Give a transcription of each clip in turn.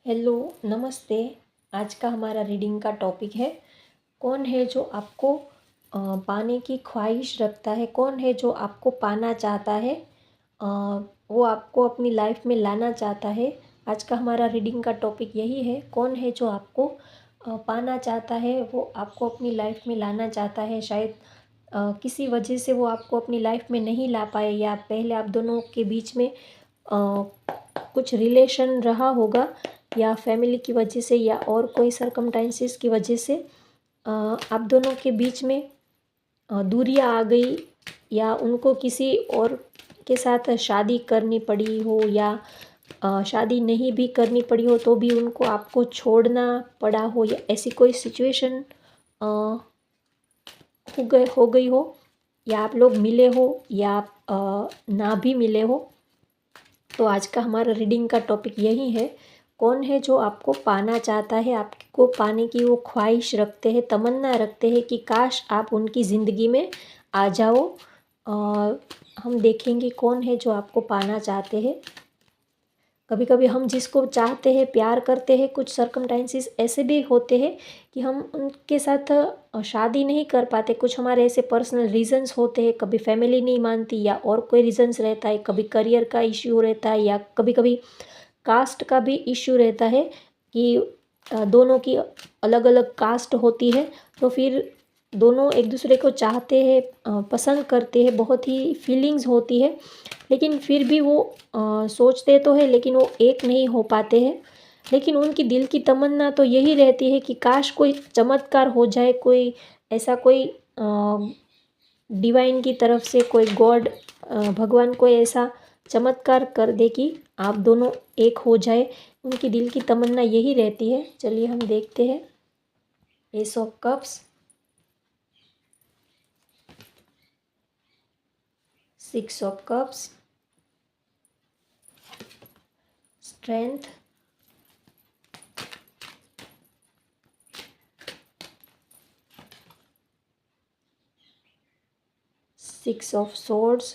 Hello, नमस्ते। आज का हमारा रीडिंग का टॉपिक है, कौन है जो आपको पाने की ख्वाहिश रखता है, कौन है जो आपको पाना चाहता है, अ, वो आपको अपनी लाइफ में लाना चाहता है। आज का हमारा रीडिंग का टॉपिक यही है, कौन है जो आपको पाना चाहता है, वो आपको अपनी लाइफ में लाना चाहता है। शायद किसी वजह से वो आपको अपनी लाइफ में नहीं ला पाए, या पहले आप दोनों के बीच में कुछ रिलेशन रहा होगा, या फैमिली की वजह से, या और कोई सरकमस्टेंसेस की वजह से आप दोनों के बीच में दूरियां आ गई, या उनको किसी और के साथ शादी करनी पड़ी हो, या शादी नहीं भी करनी पड़ी हो तो भी उनको आपको छोड़ना पड़ा हो, या ऐसी कोई सिचुएशन हो गई हो, या आप लोग मिले हो, या आप ना भी मिले हो। तो आज का हमारा रीडिंग का टॉपिक यही है, कौन है जो आपको पाना चाहता है, आपको पाने की वो ख्वाहिश रखते हैं, तमन्ना रखते हैं कि काश आप उनकी ज़िंदगी में आ जाओ। हम देखेंगे कौन है जो आपको पाना चाहते हैं। कभी कभी हम जिसको चाहते हैं, प्यार करते हैं, कुछ सरकमस्टेंसेस ऐसे भी होते हैं कि हम उनके साथ शादी नहीं कर पाते। कुछ हमारे ऐसे पर्सनल रीजंस होते हैं, कभी फैमिली नहीं मानती, या और कोई रीजंस रहता है, कभी करियर का इश्यू रहता है, या कभी कभी कास्ट का भी इश्यू रहता है कि दोनों की अलग अलग कास्ट होती है। तो फिर दोनों एक दूसरे को चाहते हैं, पसंद करते हैं, बहुत ही फीलिंग्स होती है, लेकिन फिर भी वो सोचते तो है, लेकिन वो एक नहीं हो पाते हैं। लेकिन उनकी दिल की तमन्ना तो यही रहती है कि काश कोई चमत्कार हो जाए, कोई ऐसा कोई डिवाइन की तरफ से कोई गॉड, भगवान कोई ऐसा चमत्कार कर दे कि आप दोनों एक हो जाए। उनकी दिल की तमन्ना यही रहती है। चलिए हम देखते हैं। S of cups, 6 of cups, strength, six of swords,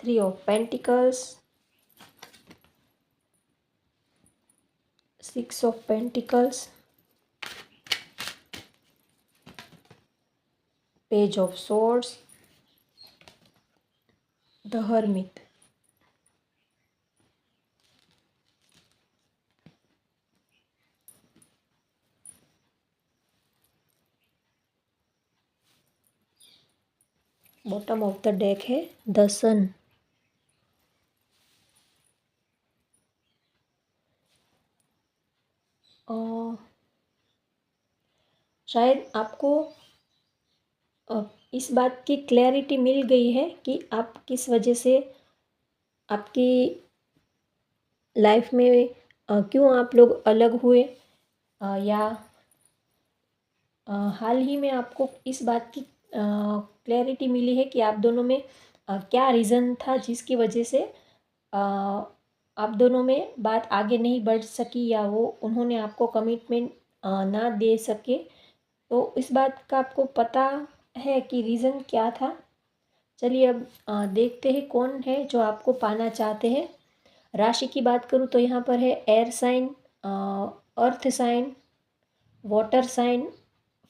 3 of pentacles, 6 of pentacles, page of swords, the hermit। Bottom of the deck है द सन। शायद आपको इस बात की क्लैरिटी मिल गई है कि आप किस वजह से आपकी लाइफ में क्यों आप लोग अलग हुए, या हाल ही में आपको इस बात की क्लैरिटी मिली है कि आप दोनों में क्या रीज़न था जिसकी वजह से आप दोनों में बात आगे नहीं बढ़ सकी, या वो उन्होंने आपको कमिटमेंट ना दे सके। तो इस बात का आपको पता है कि रीज़न क्या था। चलिए अब देखते हैं कौन है जो आपको पाना चाहते हैं। राशि की बात करूँ तो यहाँ पर है air sign, earth sign, water sign,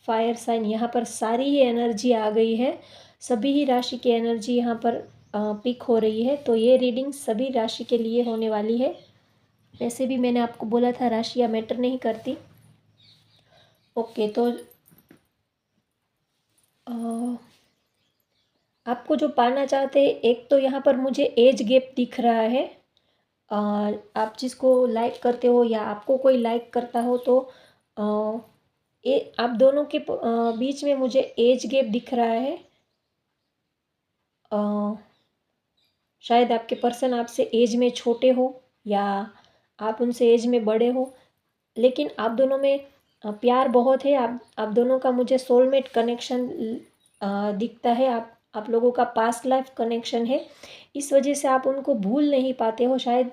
fire sign. यहाँ पर सारी ही एनर्जी आ गई है, सभी ही राशि की एनर्जी यहाँ पर पिक हो रही है। तो ये रीडिंग सभी राशि के लिए होने वाली है। वैसे भी मैंने आपको बोला था राशियाँ मैटर नहीं करती। ओके, तो आपको जो पाना चाहते हैं, एक तो यहाँ पर मुझे एज गैप दिख रहा है। आप जिसको लाइक करते हो, या आपको कोई लाइक करता हो, तो आप दोनों के बीच में मुझे एज गैप दिख रहा है। शायद आपके पर्सन आपसे एज में छोटे हो, या आप उनसे एज में बड़े हो, लेकिन आप दोनों में प्यार बहुत है। आप दोनों का मुझे सोलमेट कनेक्शन दिखता है। आप लोगों का पास्ट लाइफ कनेक्शन है। इस वजह से आप उनको भूल नहीं पाते हो। शायद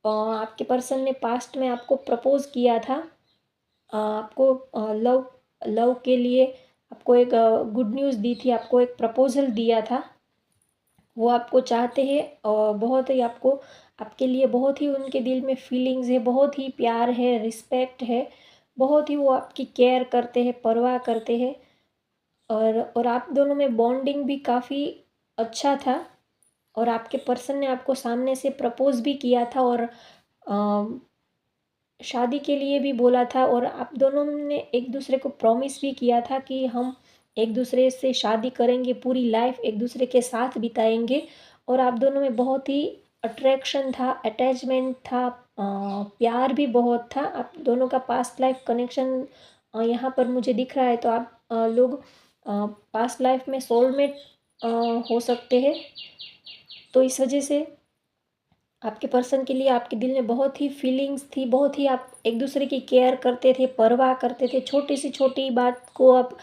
आपके पर्सन ने पास्ट में आपको प्रपोज किया था, आपको लव लव के लिए आपको एक गुड न्यूज़ दी थी, आपको एक प्रपोजल दिया था। वो आपको चाहते हैं और बहुत ही आपको, आपके लिए बहुत ही उनके दिल में फीलिंग्स है, बहुत ही प्यार है, रिस्पेक्ट है, बहुत ही वो आपकी केयर करते हैं, परवाह करते हैं। और आप दोनों में बॉन्डिंग भी काफ़ी अच्छा था और आपके पर्सन ने आपको सामने से प्रपोज़ भी किया था और शादी के लिए भी बोला था और आप दोनों ने एक दूसरे को प्रॉमिस भी किया था कि हम एक दूसरे से शादी करेंगे, पूरी लाइफ एक दूसरे के साथ बिताएंगे। और आप दोनों में बहुत ही अट्रैक्शन था, अटैचमेंट था, प्यार भी बहुत था। आप दोनों का पास्ट लाइफ कनेक्शन यहाँ पर मुझे दिख रहा है, तो आप लोग पास्ट लाइफ में सोलमेट हो सकते हैं। तो इस वजह से आपके पर्सन के लिए आपके दिल में बहुत ही फीलिंग्स थी, बहुत ही आप एक दूसरे की केयर करते थे, परवाह करते थे, छोटी सी छोटी बात को आप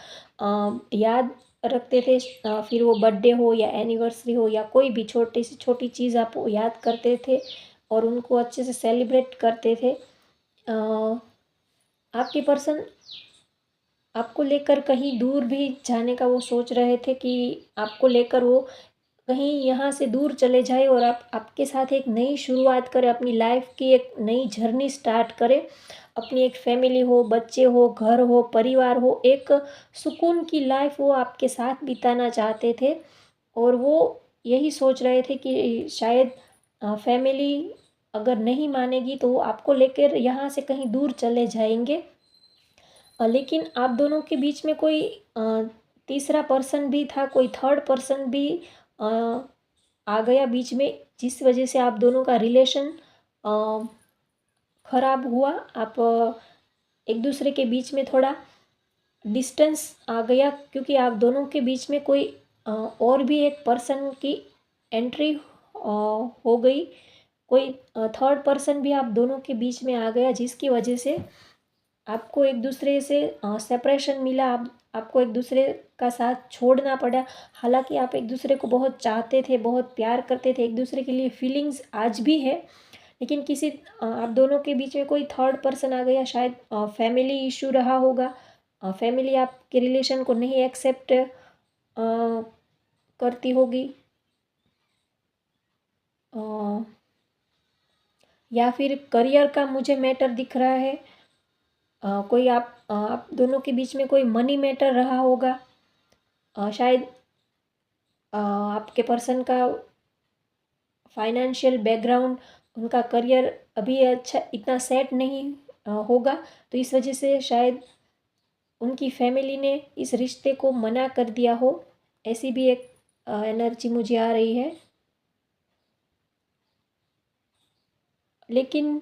याद रखते थे। फिर वो बर्थडे हो या एनिवर्सरी हो या कोई भी छोटी सी छोटी चीज़ आप याद करते थे और उनको अच्छे से सेलिब्रेट करते थे। आपके पर्सन आपको लेकर कहीं दूर भी जाने का वो सोच रहे थे कि आपको लेकर वो कहीं यहाँ से दूर चले जाए और आप आपके साथ एक नई शुरुआत करें, अपनी लाइफ की एक नई जर्नी स्टार्ट करें। अपनी एक फैमिली हो, बच्चे हो, घर हो, परिवार हो, एक सुकून की लाइफ वो आपके साथ बिताना चाहते थे। और वो यही सोच रहे थे कि शायद फैमिली अगर नहीं मानेगी तो वो आपको लेकर यहाँ से कहीं दूर चले जाएंगे। लेकिन आप दोनों के बीच में कोई तीसरा पर्सन भी था, कोई थर्ड पर्सन भी अ, आ गया बीच में, जिस वजह से आप दोनों का रिलेशन ख़राब हुआ। आप एक दूसरे के बीच में थोड़ा डिस्टेंस आ गया क्योंकि आप दोनों के बीच में कोई और भी एक पर्सन की एंट्री हो गई। कोई थर्ड पर्सन भी आप दोनों के बीच में आ गया, जिसकी वजह से आपको एक दूसरे से सेपरेशन मिला। आपको एक दूसरे का साथ छोड़ना पड़ा। हालांकि आप एक दूसरे को बहुत चाहते थे, बहुत प्यार करते थे, एक दूसरे के लिए फीलिंग्स आज भी है, लेकिन किसी आप दोनों के बीच में कोई थर्ड पर्सन आ गया। शायद फैमिली इशू रहा होगा, फैमिली आपके रिलेशन को नहीं एक्सेप्ट करती होगी, अ, या फिर करियर का मुझे मैटर दिख रहा है। कोई आप दोनों के बीच में कोई मनी मैटर रहा होगा। शायद आपके पर्सन का फाइनेंशियल बैकग्राउंड, उनका करियर अभी अच्छा इतना सेट नहीं होगा, तो इस वजह से शायद उनकी फैमिली ने इस रिश्ते को मना कर दिया हो। ऐसी भी एक एनर्जी मुझे आ रही है। लेकिन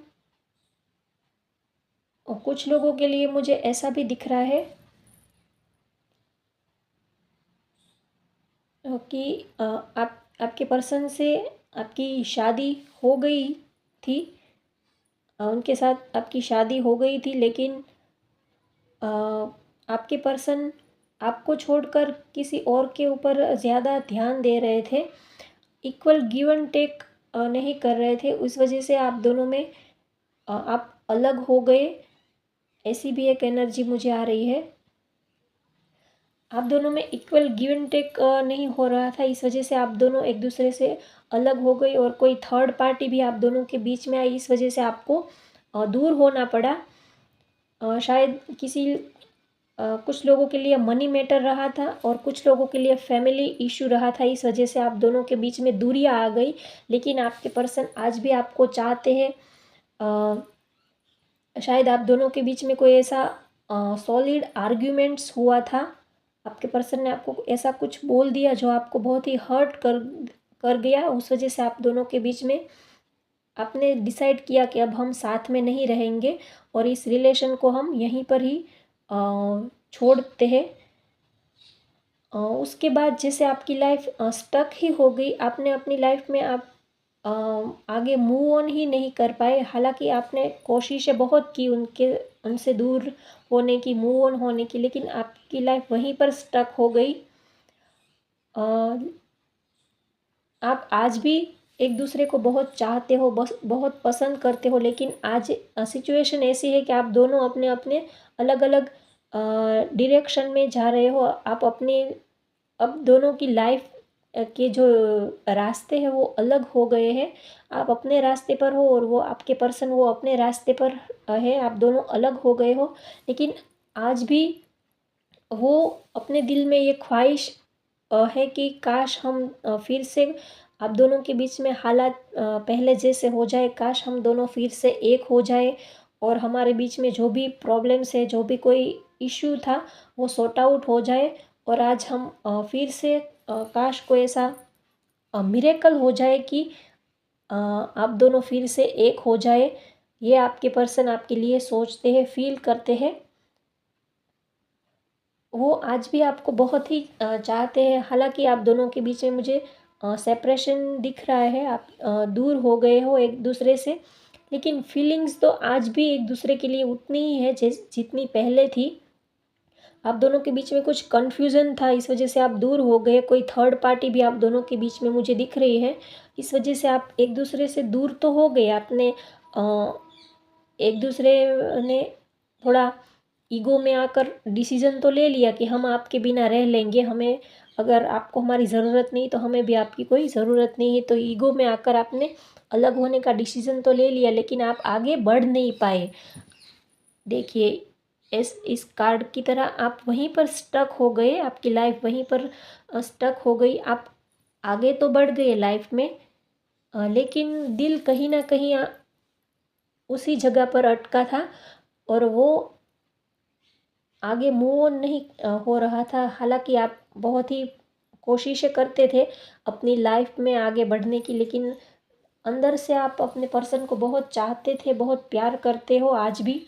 कुछ लोगों के लिए मुझे ऐसा भी दिख रहा है कि आप आपके पर्सन से आपकी शादी हो गई थी, उनके साथ आपकी शादी हो गई थी, लेकिन आपके पर्सन आपको छोड़कर किसी और के ऊपर ज़्यादा ध्यान दे रहे थे, इक्वल गिव एंड टेक नहीं कर रहे थे। उस वजह से आप दोनों में आप अलग हो गए। ऐसी भी एक एनर्जी मुझे आ रही है। आप दोनों में इक्वल गिव एंड टेक नहीं हो रहा था, इस वजह से आप दोनों एक दूसरे से अलग हो गई और कोई थर्ड पार्टी भी आप दोनों के बीच में आई, इस वजह से आपको दूर होना पड़ा। शायद कुछ लोगों के लिए मनी मैटर रहा था और कुछ लोगों के लिए फैमिली इशू रहा था, इस वजह से आप दोनों के बीच में दूरियां आ गई। लेकिन आपके पर्सन आज भी आपको चाहते हैं। शायद आप दोनों के बीच में कोई ऐसा सॉलिड आर्ग्यूमेंट्स हुआ था, आपके पर्सन ने आपको ऐसा कुछ बोल दिया जो आपको बहुत ही हर्ट कर कर गया। उस वजह से आप दोनों के बीच में आपने डिसाइड किया कि अब हम साथ में नहीं रहेंगे और इस रिलेशन को हम यहीं पर ही छोड़ते हैं। उसके बाद जैसे आपकी लाइफ स्टक ही हो गई, आपने अपनी लाइफ में आप आगे मूव ऑन ही नहीं कर पाए। हालांकि आपने कोशिशें बहुत की उनसे दूर होने की, मूव ऑन होने की, लेकिन आपकी लाइफ वहीं पर स्टक हो गई। आप आज भी एक दूसरे को बहुत चाहते हो, बस बहुत पसंद करते हो, लेकिन आज सिचुएशन ऐसी है कि आप दोनों अपने अपने अलग अलग डायरेक्शन में जा रहे हो। आप अपनी अब दोनों की लाइफ के जो रास्ते हैं वो अलग हो गए हैं। आप अपने रास्ते पर हो और वो आपके पर्सन वो अपने रास्ते पर है, आप दोनों अलग हो गए हो। लेकिन आज भी वो अपने दिल में ये ख्वाहिश है कि काश हम फिर से आप दोनों के बीच में हालात पहले जैसे हो जाए, काश हम दोनों फिर से एक हो जाए और हमारे बीच में जो भी प्रॉब्लम्स है, जो भी कोई इश्यू था, वो सॉर्ट आउट हो जाए और आज हम फिर से काश कोई ऐसा मिरेकल हो जाए कि आप दोनों फिर से एक हो जाए। ये आपके पर्सन आपके लिए सोचते हैं, फील करते हैं। वो आज भी आपको बहुत ही चाहते हैं। हालांकि आप दोनों के बीच में मुझे सेपरेशन दिख रहा है, आप दूर हो गए हो एक दूसरे से, लेकिन फीलिंग्स तो आज भी एक दूसरे के लिए उतनी ही है जितनी पहले थी। आप दोनों के बीच में कुछ कन्फ्यूज़न था, इस वजह से आप दूर हो गए। कोई थर्ड पार्टी भी आप दोनों के बीच में मुझे दिख रही है, इस वजह से आप एक दूसरे से दूर तो हो गए। आपने एक दूसरे ने थोड़ा ईगो में आकर डिसीज़न तो ले लिया कि हम आपके बिना रह लेंगे, हमें अगर आपको हमारी ज़रूरत नहीं तो हमें भी आपकी कोई ज़रूरत नहीं है। तो ईगो में आकर आपने अलग होने का डिसीज़न तो ले लिया, लेकिन आप आगे बढ़ नहीं पाए। देखिए, इस कार्ड की तरह आप वहीं पर स्टक हो गए, आपकी लाइफ वहीं पर स्टक हो गई। आप आगे तो बढ़ गए लाइफ में, लेकिन दिल कहीं ना कहीं उसी जगह पर अटका था और वो आगे मूव ऑन नहीं हो रहा था। हालांकि आप बहुत ही कोशिशें करते थे अपनी लाइफ में आगे बढ़ने की, लेकिन अंदर से आप अपने पर्सन को बहुत चाहते थे, बहुत प्यार करते हो आज भी।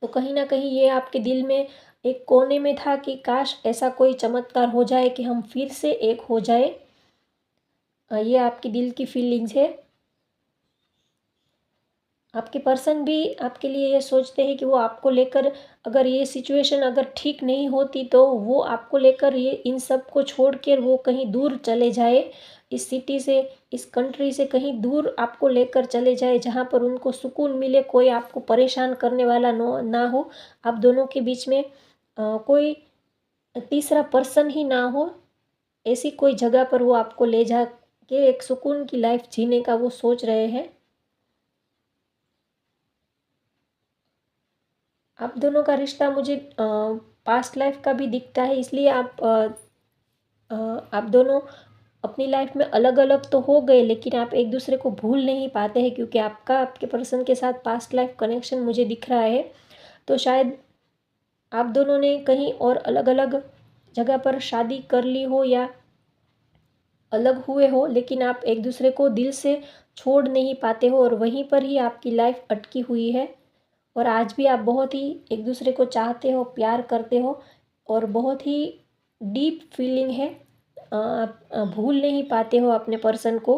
तो कहीं ना कहीं ये आपके दिल में एक कोने में था कि काश ऐसा कोई चमत्कार हो जाए कि हम फिर से एक हो जाए। ये आपकी दिल की फीलिंग्स है। आपके पर्सन भी आपके लिए ये सोचते हैं कि वो आपको लेकर, अगर ये सिचुएशन अगर ठीक नहीं होती तो वो आपको लेकर ये इन सब को छोड़ कर वो कहीं दूर चले जाए, इस सिटी से, इस कंट्री से कहीं दूर आपको लेकर चले जाए, जहाँ पर उनको सुकून मिले, कोई आपको परेशान करने वाला ना हो, आप दोनों के बीच में कोई तीसरा पर्सन ही ना हो। ऐसी कोई जगह पर वो आपको ले जा के एक सुकून की लाइफ जीने का वो सोच रहे हैं। आप दोनों का रिश्ता मुझे पास्ट लाइफ का भी दिखता है, इसलिए आप दोनों अपनी लाइफ में अलग अलग तो हो गए, लेकिन आप एक दूसरे को भूल नहीं पाते हैं, क्योंकि आपके पर्सन के साथ पास्ट लाइफ कनेक्शन मुझे दिख रहा है। तो शायद आप दोनों ने कहीं और अलग अलग जगह पर शादी कर ली हो या अलग हुए हो, लेकिन आप एक दूसरे को दिल से छोड़ नहीं पाते हो और वहीं पर ही आपकी लाइफ अटकी हुई है। और आज भी आप बहुत ही एक दूसरे को चाहते हो, प्यार करते हो और बहुत ही डीप फीलिंग है। आप भूल नहीं पाते हो अपने पर्सन को।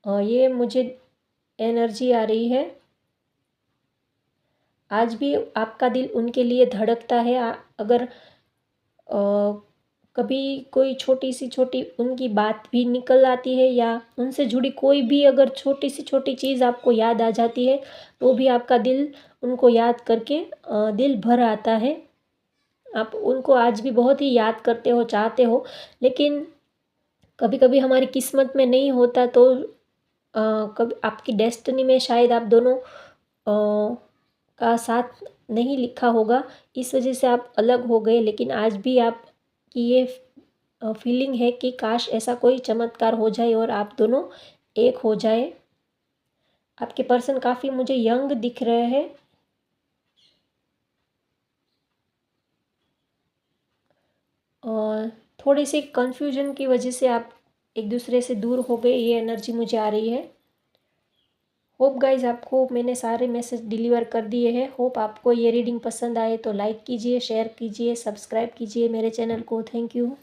ये मुझे एनर्जी आ रही है। आज भी आपका दिल उनके लिए धड़कता है। अगर कभी कोई छोटी उनकी बात भी निकल आती है या उनसे जुड़ी कोई भी अगर छोटी सी छोटी चीज़ आपको याद आ जाती है, तो भी आपका दिल उनको याद करके दिल भर आता है। आप उनको आज भी बहुत ही याद करते हो, चाहते हो, लेकिन कभी कभी हमारी किस्मत में नहीं होता, तो कभी आपकी डेस्टिनी में शायद आप दोनों का साथ नहीं लिखा होगा, इस वजह से आप अलग हो गए। लेकिन आज भी आपकी ये फीलिंग है कि काश ऐसा कोई चमत्कार हो जाए और आप दोनों एक हो जाए। आपके पर्सन काफ़ी मुझे यंग दिख रहे हैं। और थोड़ी सी कन्फ्यूजन की वजह से आप एक दूसरे से दूर हो गए, ये एनर्जी मुझे आ रही है। होप गाइज आपको मैंने सारे मैसेज डिलीवर कर दिए हैं। होप आपको ये रीडिंग पसंद आए तो लाइक कीजिए, शेयर कीजिए, सब्सक्राइब कीजिए मेरे चैनल को। Thank you.